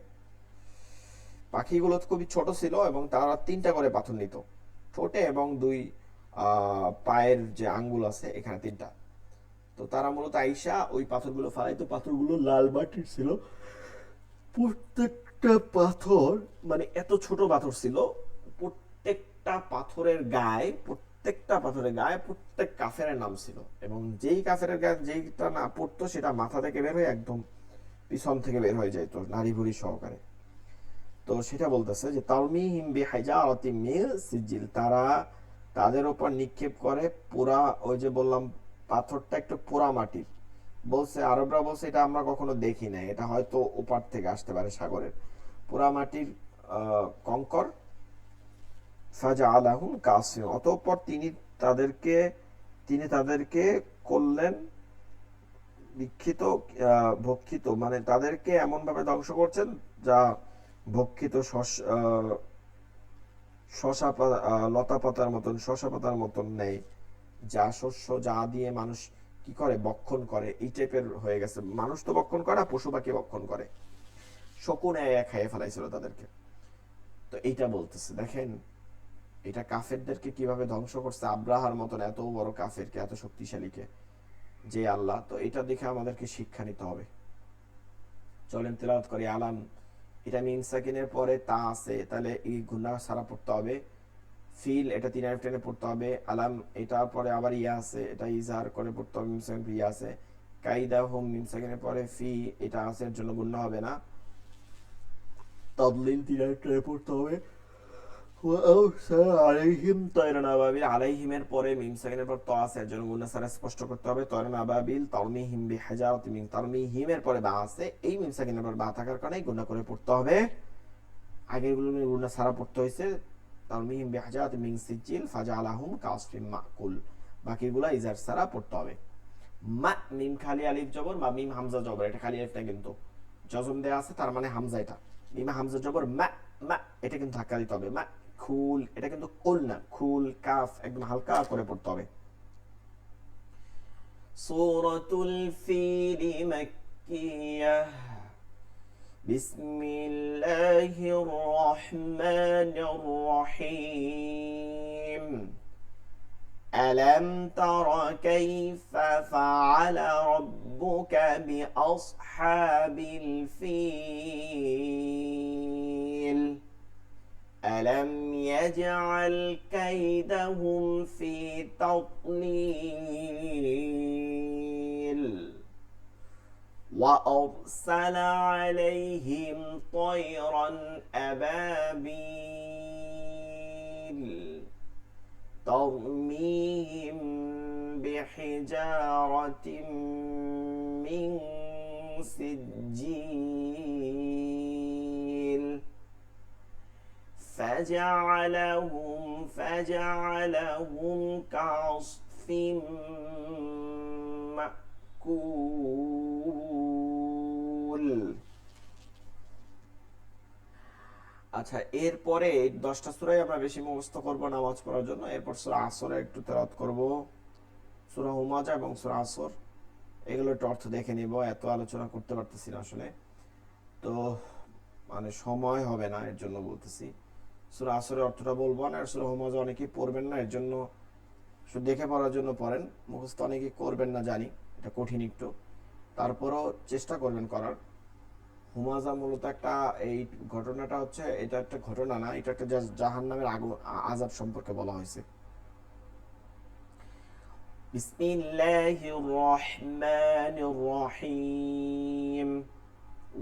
S1: পাখিগুলো খুবই ছোট ছিল এবং তারা 3টা করে পাথর নিত ঠোঁটে এবং 2 পায়ের যে আঙ্গুল আছে এখানে 3টা। তো তারা মূলত আইসা ওই পাথরগুলো ফালাইতো, পাথরগুলো লাল মাটির ছিল, প্রত্যেকটা পাথর মানে এত ছোট পাথর ছিল, প্রত্যেকটা পাথরের গায়ে প্রত্যেক কাফেরের নাম ছিল, এবং যেই কাফেরের গায়ে যেইটা না পড়তো সেটা মাথা থেকে বের হয়ে একদম পিছন থেকে বের হয়ে যেত নাড়ি ভুড়ি সহকারে। তো সেটা বলতেছে যে তারমিহিম বিহাইজারাতিম মিন সিজিল, তারা তাদের উপর নিক্ষেপ করে পোড়া, ওই যে বললাম পাথরটা একটু পোড়া মাটির, বলছে আরবরা বলছে এটা আমরা কখনো দেখি নাই, এটা হয়তো ওপার থেকে আসতে পারে সাগরের, পোড়া মাটির কঙ্কর। ফাজআলাহুম কাসিম, অতঃপর তিনি তাদেরকে করলেন বিক্ষিত, ভক্ষিত, মানে তাদেরকে এমন ভাবে ধ্বংস করছেন যা ভক্ষিত লতা পাতার মতন, শশা পাতার মতন নেই, যা শস্য যা দিয়ে মানুষ কি করে বক্ষণ করে, এই টাইপের হয়ে গেছে। মানুষ তো বক্ষণ করে, পশু পাখি বক্ষণ করে, শকুনে খাইয়ে ফেলাইছিল তাদেরকে। তো এইটা বলতেছে, দেখেন এটা কাফেরদেরকে কিভাবে ধ্বংস করছে, আব্রাহার মতন এত বড় কাফেরকে, এত শক্তিশালীকে যে আল্লাহ। তো এটা দেখে আমাদেরকে শিক্ষা নিতে হবে। চলেন তেলাওয়াত করি। আলাম, এটা মিম সাকিনের পরে তা আছে, তাহলে এই গুন্না সারা পড়তে হবে। ফিল এটা 3 আলিফ টেনে পড়তে হবে। আলাম এটার পরে আবার ইয়া আছে, এটা ইজহার করে পড়তে হবে, মিম সাকিন ইয়া আছে। কাইদা হুম মিম সাকিনের পরে ফি এটা আছে, এর জন্য গুন্না হবে না। তাদলিল 3 আলিফ টেনে পড়তে হবে। আলাইহিম তয়রান আবাবিল, আলাইহিমের পরে মিম সাকিনের পর ত আছে, এর জন্য গুন্না সারা স্পষ্ট করতে হবে। তয়রান আবাবিল তারমিহিম বিহিজারাতিন মিন, তারমিহিমের পরে বা আছে, এই মিম সাকিনের পর বা থাকার কারণে গুন্না করে পড়তে হবে। আগের গুলো গুন্না সারা পড়তে হয়েছে। তারমিহিম বিহিজারাতিন মিন সিজিল ফাজআলাহুম কাসফিম মাকুল, বাকিগুলো ইজার সারা পড়তে হবে। মা মিম খালি আলিফ জবর বা মিম হামজা জবর, এটা খালি আলিফটা কিন্তু জজম দেয়া আছে, তার মানে হামজা, এটা মিম হামজা জবর মা, মা এটা কিন্তু ধাক্কা দিতে হবে। মা খুল, এটা কিন্তু কুল না, খুল কাফ একদম হালকা করে পড়তে হবে। সূরাতুল ফিল মাক্কিয়াহ, বিসমিল্লাহির রহমানির রহিম। ألم تر كيف فعل ربك بأصحاب الفيل ألم يجعل كيدهم في تضليل وأرسل عليهم طيرا أبابيل ترميهم بحجارة من سجيل فجعلهم كعصف مأكول। আচ্ছা, এরপরে 10টা সূরাই আমরা বেশি মুখস্থ করব নামাজ পড়ার জন্য। এরপর সূরা আসরে একটু তেলাওয়াত করব, সূরা হুমাজা এবং সূরা আসর, এগুলো একটু অর্থ দেখে নিব। এত আলোচনা করতে পারতেছি না আসলে, তো মানে সময় হবে না, এর জন্য বলতেছি। সূরা আসরের অর্থটা বলবো না, আর সূরা হুমাজা অনেকেই পড়বেন না, এর জন্য শুধু দেখে পড়ার জন্য পড়েন, মুখস্থ অনেকেই করবেন না জানি, এটা কঠিন একটু, তারপরও চেষ্টা করবেন করার। হুমাজা মূলত একটা, এই ঘটনাটা হচ্ছে, এটা একটা ঘটনা না, এটা একটা জাহান্নামের আযাব সম্পর্কে বলা হয়েছে। বিসমিল্লাহির রহমানির রহিম।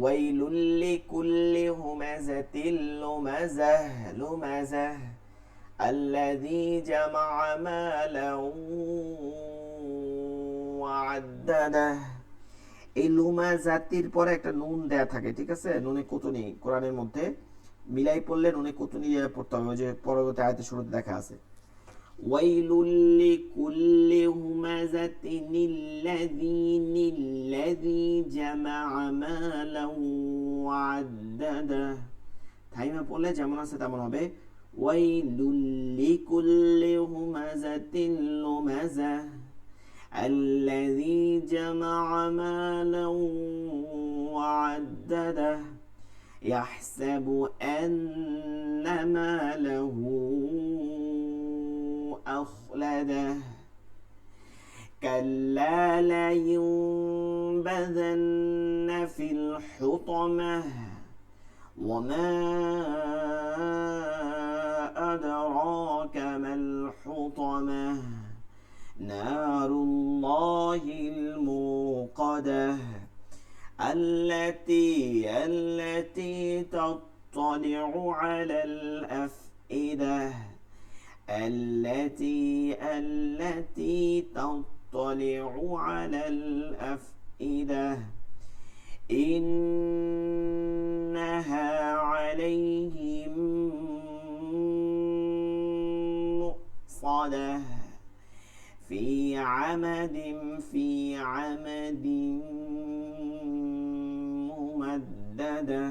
S1: ওয়াইলুল লিকুল্লি হুমাযাতিল লুমাযাহ, লুমাযাহ আল্লাযী জামা'a মালান ওয়া আদ্দাদাহ। এই লুমা জাতির পরে একটা নুন দেয়া থাকে, ঠিক আছে, নুনে কুতুনি, কোরআনের মধ্যে মিলাই পড়লে নুনে কুতুনি পড়তে হবে, ওই যে পরবর্তী আয়াতের শুরুতে দেখা আছে। ওয়াইলুল লিকুল্লি হুমাযাতিন আল্লাযী জামা'a মালান ওয়া আদ্দাদাহ। থাইমা পড়লে যেমন আছে তেমন হবে। ওয়াইলুল লিকুল্লি হুমাযাতিন লুমাযাহ الذي جمع مالا وعدده يحسب أن ماله أخلده كلا لينبذن في الحطمة وما أدراك ما الحطمة نار الله الموقدة التي تطلع على الأفئدة التي تطلع على الأفئدة إنها عليهم مؤصدة في عمد ممددة।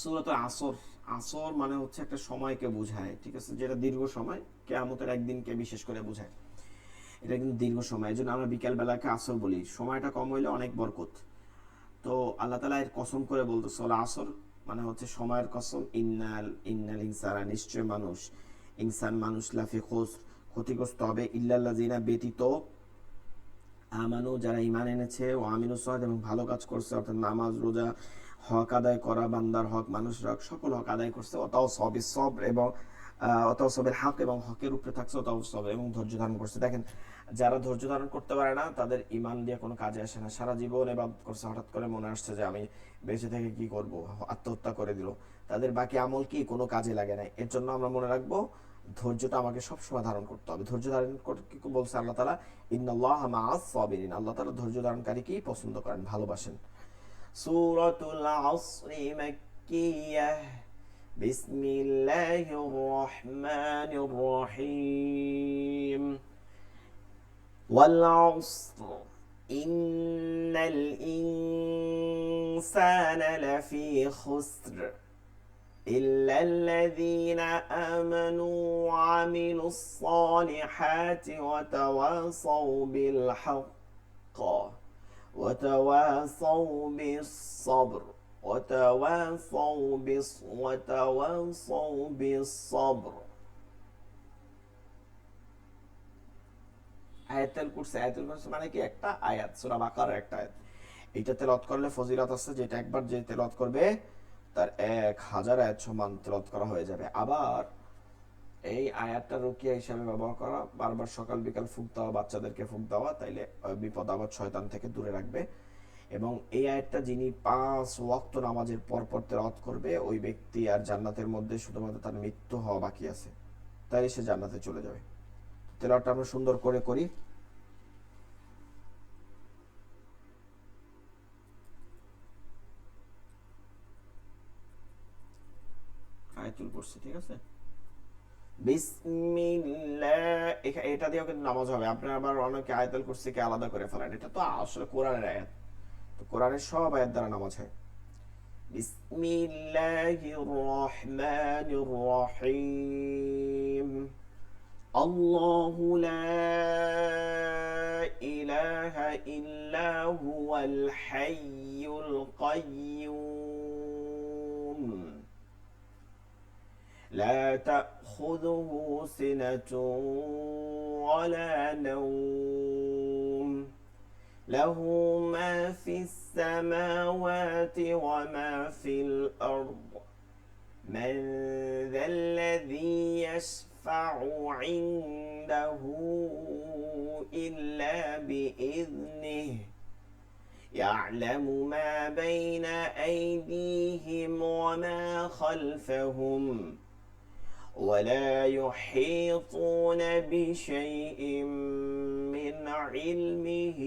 S1: সূরাতুল আসর, আসর মানে হচ্ছে একটা সময়কে বোঝায়, ঠিক আছে, যেটা দীর্ঘ সময়, কিয়ামতের একদিনকে বিশেষ করে বোঝায়, এটা কিন্তু দীর্ঘ সময়, এই জন্য আমরা বিকেল বেলাকে আসর বলি, সময়টা কম হইলে অনেক বরকত। তো আল্লাহ তাআলা এর কসম করে বলতেছে, আসর মানে হচ্ছে সময়ের কসম। ইন্নাল ইনসানা, নিশ্চয় মানুষ, ইনসান মানুষ, লাফি খুসর, ক্ষতিগ্রস্ত হবে, ইল্লাল্লাযিনা ব্যতীত, আমানু যারা ঈমান এনেছে, ও আমিলুস সালিহাত এবং ভালো কাজ করছে, অর্থাৎ নামাজ রোজা হক আদায় করা, বান্দার হক, মানুষের হক, সকল হক আদায় করছে, ওয়াতাওয়াসাউ বিস-সবর এবং ওয়াতাওয়াসাউ বিল হক এবং হকের উপরে থাকছে, ওয়াতাওয়াসাউ এবং ধৈর্য ধারণ করছে। দেখেন, যারা ধৈর্য ধারণ করতে পারে না তাদের ঈমান দিয়ে কোনো কাজে আসে না। সারা জীবন ইবাদত করছে, হঠাৎ করে মনে আসছে যে আমি বেঁচে থেকে কি করব, আত্মহত্যা করে দিল, তাদের বাকি আমল কি কোনো কাজে লাগে না। এর জন্য আমরা মনে রাখবো ধৈর্যটা আমাকে সবসময় ধারণ করতে হবে। ধৈর্য ধারণ করতে কি বলছে আল্লাহ তাআলা, ইন্নাল্লাহা মাআস সাবিরিন, আল্লাহ তাআলা ধৈর্য ধারণকারীকেই পছন্দ করেন, ভালোবাসেন। সূরাতুল আসরি মাক্কিয়াহ, বিসমিল্লাহির রহমানির রহিম। ওয়াল আসর ইন্নাল ইনসানা লাফি খুসর إلا الذين آمنوا وعملوا الصالحات وتواصوا بالحق وتواصوا بالصبر وتواصوا بالصبر। আয়াতুল কুরসি মানে কি একটা আয়াত, সূরা বাকারার একটা আয়াত। এটা তেলাওয়াত করলে ফজিলত আছে, যেটা একবার যে তেলাওয়াত করবে তার 1000 আয়াত সমান তেলাওয়াত করা হয়ে যাবে। আবার এই আয়াতটা রুকিয়া হিসাবে ব্যবহার করা, বারবার সকাল বিকাল ফুঁক দেওয়া, বাচ্চাদেরকে ফুঁক দেওয়া, তাইলে বিপদ আপদ শয়তান থেকে দূরে রাখবে। এবং এই আয়াতটা যিনি 5 ওয়াক্ত নামাজের পর পর তেলাওয়াত করবে, ওই ব্যক্তি আর জান্নাতের মধ্যে শুধুমাত্র তার মৃত্যু হওয়া বাকি আছে, তাই সে জান্নাতে চলে যাবে। তেলাওয়াতটা আমরা সুন্দর করে করি। আয়াতুল কুরসি, ঠিক আছে? বিসমিল্লাহ, এটা দিয়েও কিন্তু নামাজ হবে। আপনারা আবার অনেকে আয়াতুল কুরসিকে আলাদা করে ফেলেন, এটা তো আসলে কোরআনের আয়াত, তো কোরআনের সব আয়াত দ্বারা নামাজ হয়। বিসমিল্লাহির রহমানির রহিম। আল্লাহু লা ইলাহা ইল্লা হুয়াল হাইয়ুল কাইয়্যুম لا تأخذه سنة ولا نوم له ما في السماوات وما في الأرض من ذا الذي يشفع عنده إلا بإذنه يعلم ما بين أيديهم وما خلفهم ولا يحيطون بشيء من علمه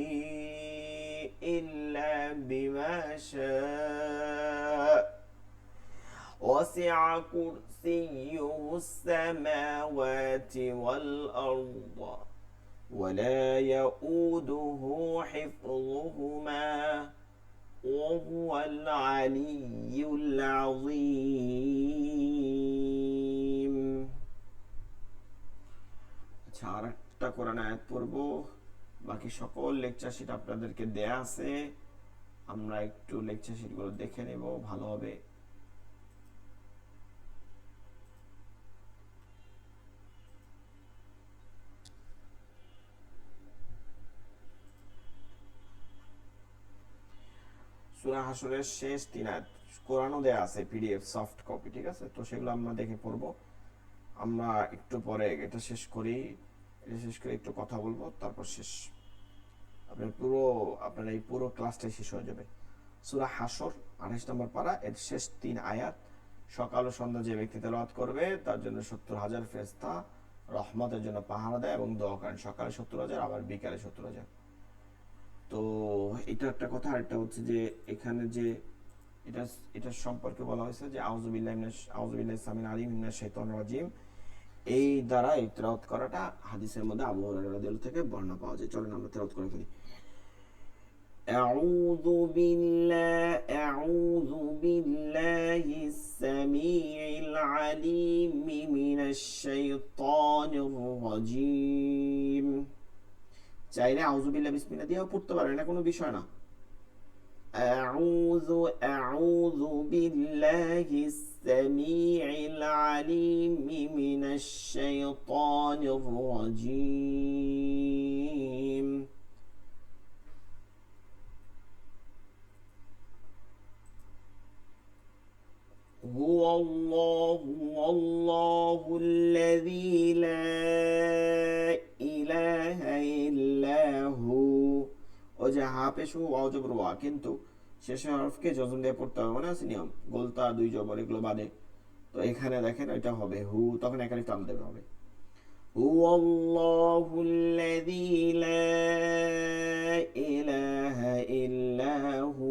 S1: إلا بما شاء وسع كرسيه السماوات والأرض ولا يؤوده حفظهما وهو العلي العظيم। আচ্ছা, আর একটা কোরআন আয়াত পড়বো, বাকি সকল লেকচার শিট আপনাদেরকে দেয়া আছে, আমরা একটু লেকচার শিটগুলো দেখে নেব, ভালো হবে। সূরা হাশরের শেষ 3 আয়াত কোরআনও দেয়া আছে, পিডিএফ সফট কপি, ঠিক আছে? তো সেগুলো আমরা দেখে পড়বো। আমরা একটু পরে এটা শেষ করি, এটা শেষ করে একটু কথা বলবো, তারপর শেষ। আপনার এই পুরো ক্লাসটাই শেষ হয়ে যাবে। সূরা হাশর 28 নম্বর পারা, এর শেষ 3 আয়াত। সকাল ও সন্ধ্যা যে ব্যক্তি তেলাওয়াত করবে তার জন্য 70,000 ফেরেশতা রহমতের জন্য পাহারা দেয় এবং দোয়া করেন। সকালে 70,000, আবার বিকালে 70,000। তো এটা একটা কথা। আর একটা হচ্ছে যে এখানে যে এটা সম্পর্কে বলা হয়েছে যে আউযুবিল্লাহি সামিল আলিম মিনাশ শাইতানির রাজিম, এই দ্বারা এই তেলাওয়াত করাটা হাদিসের মধ্যে আবু হুরায়রা রাদিয়াল্লাহু থেকে বর্ণনা পাওয়া যায়। চলেন আমরা তেলাওয়াত করে ফেলি। আউযু বিল্লাহিস সামিউল আলিম মিনাশ শাইতানির রাজিম। চাইলে আউযু বিল্লাহি বিসমিল্লাহ দিয়েও পড়তে পারেন, এটা কোনো বিষয় না। أعوذ بالله السميع العليم من الشيطان الرجيم هو الله الذي لا إله إلا هو। ও যে হা পেশ ওয়া জবর ওয়া, কিন্তু শেষের হরফকে জজম দিয়ে পড়তে হবে, মনে আছে নিয়ম, গোলতা দুই জবর এগুলো বাদে। তো এখানে দেখেন এটা হবে হু, তখন একালি টান দেবে হবে হুয়াল্লাহুল্লাযী লা ইলাহা ইল্লা হু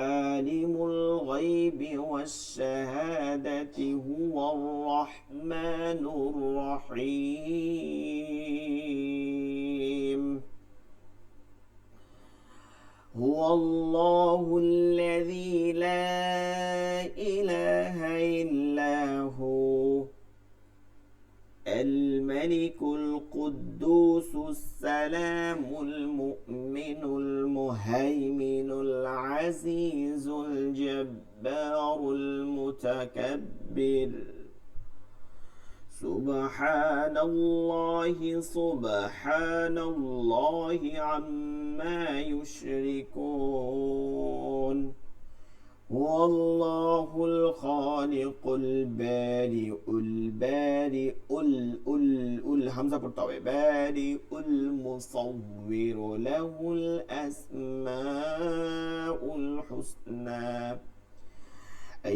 S1: আলিমুল গায়বি ওয়াশ শাহাদাতি হুয়ার রাহমানুর রহিম। هو الله الذي لا إله إلا هو الملك القدوس السلام المؤمن المهيمن العزيز الجبار المتكبر سبحان الله عما يشركون هو الله الخالق البارئ همزة পড়তে بارئ المصور له الأسماء الحسنى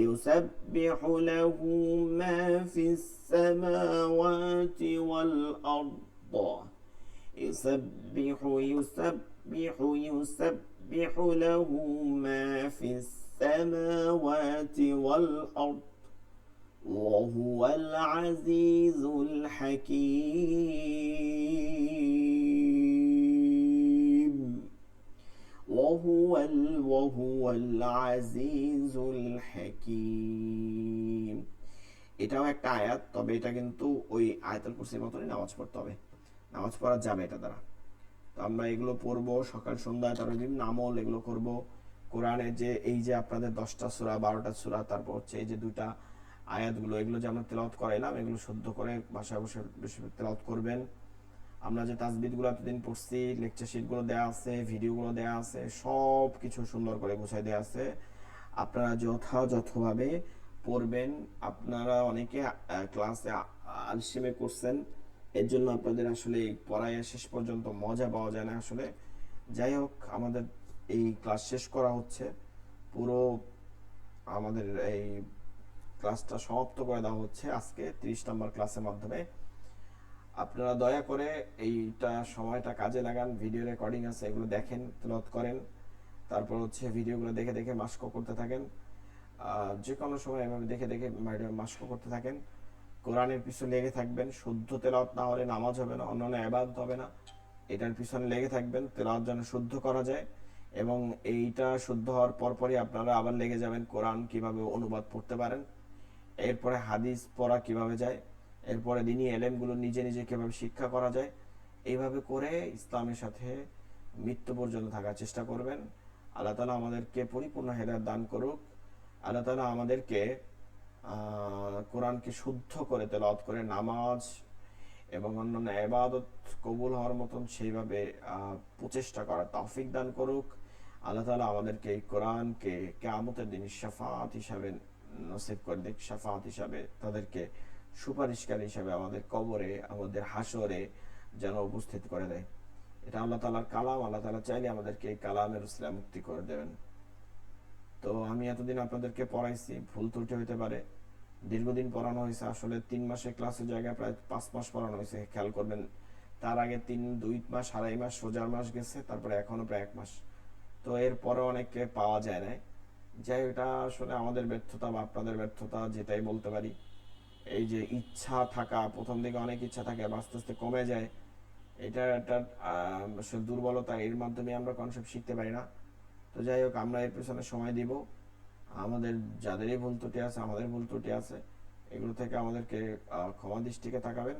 S1: يسبح له ما في السماوات والأرض يسبح له ما في السماوات والأرض وهو العزيز الحكيم وهو العزيز الحكيم। এটাও একটা আয়াত, তবে এটা কিন্তু ওই আয়াতুল কুরসির মতনই নামাজ পড়তে হবে, নামাজ পড়া যাবে এটা দ্বারা। তো আমরা এগুলো পড়বো সকাল সন্ধ্যায়, তারপর বিভিন্ন আমল এগুলো করব। কোরআনে যে এই যে আপনাদের 10টা সূরা 12টা সূরা, তারপর হচ্ছে এই যে দুইটা আয়াতগুলো, এগুলো যে আমরা তেলাওয়াত করাইলাম, এগুলো শুদ্ধ করে বাসায় বসে বেশি তেলাওয়াত করবেন। আমরা যে তাসবিহগুলো এতদিন পড়ছি, লেকচার শিটগুলো দেওয়া আছে, ভিডিওগুলো দেওয়া আছে, সব কিছু সুন্দর করে গুছাই দেওয়া আছে। আপনারা যথাযথভাবে পড়বেন। আপনারা অনেকে ক্লাসে আলসেমে করছেন, এর জন্য আপনাদের আসলে পড়ায় শেষ পর্যন্ত মজা পাওয়া যায় না আসলে। যাই হোক, আমাদের এই ক্লাস শেষ করা হচ্ছে, পুরো আমাদের এই ক্লাসটা সমাপ্ত করে দেওয়া হচ্ছে আজকে 30 নম্বর ক্লাসের মাধ্যমে। আপনারা দয়া করে এইটা সময়টা কাজে লাগান, ভিডিও রেকর্ডিং আছে এগুলো দেখেন, তেলাওয়াত করেন, তারপর হচ্ছে ভিডিওগুলো দেখে দেখে মাস্ক করতে থাকেন। যে কোনো সময় এভাবে দেখে দেখে মাস্ক করতে থাকেন। কোরআনের পিছনে লেগে থাকবেন। শুদ্ধ তেলাওয়াত না হলে নামাজ হবে না, অন্যান্য ইবাদত হবে না। এটার পিছনে লেগে থাকবেন, তেলাওয়াত যেন শুদ্ধ করা যায়। এবং এইটা শুদ্ধ হওয়ার পরপরই আপনারা আবার লেগে যাবেন কোরআন কিভাবে অনুবাদ পড়তে পারেন, এরপরে হাদিস পড়া কিভাবে যায়, এরপরে দিনী এলেমগুলো নিজে নিজে কিভাবে শিক্ষা করা যায়। এইভাবে করে ইসলামের সাথে মৃত্যু পর্যন্ত থাকার চেষ্টা করবেন। আল্লাহ তাআলা আমাদেরকে পরিপূর্ণ হেদায়েত দান করুক। আল্লাহ তাআলা আমাদেরকে কোরআনকে শুদ্ধ করে তেলাওয়াত করে নামাজ এবং অন্যান্য ইবাদত কবুল হওয়ার মতন সেইভাবে প্রচেষ্টা করার তৌফিক দান করুক। আল্লাহ তাআলা আমাদেরকে এই কোরআনকে কিয়ামতের দিন শাফাআত হিসাবে নসিব করে দিক, শাফাআত হিসাবে তাদেরকে সুপারিশকারী হিসাবে আমাদের কবরে, আমাদের হাসরে যেন উপস্থিত করে দেয়। এটা আল্লাহ তাআলার কালাম। আল্লাহ তাআলা চাইলে আমাদেরকে এই কালামের উসিলায় মুক্তি করে দেবেন। তো আমি এতদিন আপনাদেরকে পড়াইছি, ভুল ত্রুটি হইতে পারে। দীর্ঘদিন পড়ানো হয়েছে, আসলে 3 মাসের ক্লাসের জায়গায় প্রায় 5 মাস পড়ানো হয়েছে, খেয়াল করবেন। তার আগে 2 মাস 2.5 মাস সোজার মাস গেছে, তারপরে এখনো প্রায় 1 মাস। তো এরপরে অনেককে পাওয়া যায় না। যাই, এটা আসলে আমাদের ব্যর্থতা বা আপনাদের ব্যর্থতা, যেটাই বলতে পারি। এই যে ইচ্ছা থাকা, প্রথম দিকে অনেক ইচ্ছা থাকে, আস্তে আস্তে কমে যায়, এটা একটা দুর্বলতা। এর মাধ্যমে আমরা কনসেপ্ট শিখতে পারি না। তো যাই হোক, আমরা এর পেছনে সময় দিব। আমাদের যাদেরই ভুল ত্রুটি আছে, আমাদের ভুল ত্রুটি আছে, এগুলো থেকে আমাদেরকে ক্ষমা দৃষ্টিকে তাকাবেন।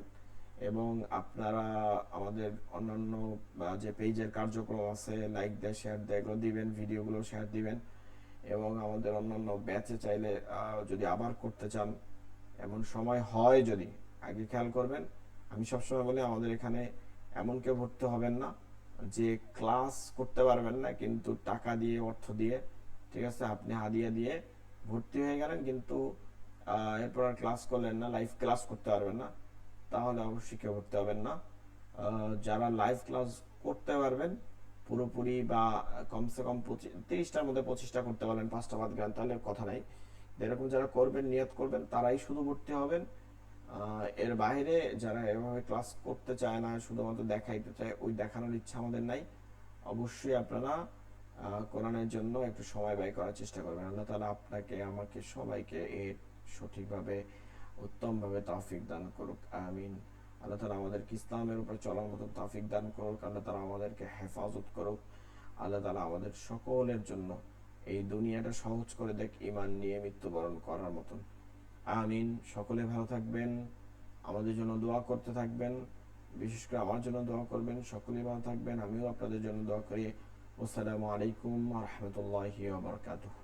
S1: এবং আপনারা আমাদের অন্যান্য যে পেজের কার্যক্রম আছে, লাইক দেয়, শেয়ার দেয়, এগুলো দিবেন, ভিডিওগুলো শেয়ার দিবেন। এবং আমাদের অন্যান্য ব্যাচে চাইলে যদি আবার করতে চান, এমন সময় হয় যদি, আগে খেয়াল করবেন। আমি সবসময় বলি, আমাদের এখানে এমন কেউ ভর্তি হবেন না যে ক্লাস করতে পারবেন না কিন্তু টাকা দিয়ে, অর্থ দিয়ে, ঠিক আছে, আপনি হাদিয়া দিয়ে ভর্তি হয়ে গেলেন, কিন্তু এরপর আর ক্লাস করলেন না, লাইভ ক্লাস করতে পারবেন না, তাহলে অবশ্যই কেউ ভর্তি হবেন না। যারা লাইভ ক্লাস করতে পারবেন পুরোপুরি বা কমসে কম 30টার মধ্যে 25টা করতে পারলেন, 5টা বাদ গেলেন, তাহলে কথা নাই। এরকম যারা করবেন, নিয়ত করবেন, তারাই শুধু ভর্তি হবেন। এর বাইরে যারা এভাবে ক্লাস করতে চায় না, শুধুমাত্র দেখাইতে চায়, ওই দেখানোর ইচ্ছা আমাদের নাই। অবশ্যই আপনারা কোরআনের জন্য একটু সময় ব্যয় করার চেষ্টা করবেন। আল্লাহ তাআলা আপনাকে, আমাকে, সবাইকে এর সঠিকভাবে, উত্তমভাবে তৌফিক দান করুক, আমিন। আল্লাহ তাআলা আমাদেরকে ইসলামের উপর চলার মতো তৌফিক দান করুক। আল্লাহ তাআলা আমাদেরকে হেফাজত করুক। আল্লাহ তাআলা আমাদের সকলের জন্য এই দুনিয়াটা সহজ করে দেখ ঈমান নিয়ে মৃত্যুবরণ করার মতন, আমিন। সকলে ভালো থাকবেন, আমাদের জন্য দোয়া করতে থাকবেন, বিশেষ করে আমার জন্য দোয়া করবেন। সকলেই ভালো থাকবেন, আমিও আপনাদের জন্য দোয়া করি। আসসালামু আলাইকুম ওয়া রাহমাতুল্লাহি ওয়া বারাকাতুহু।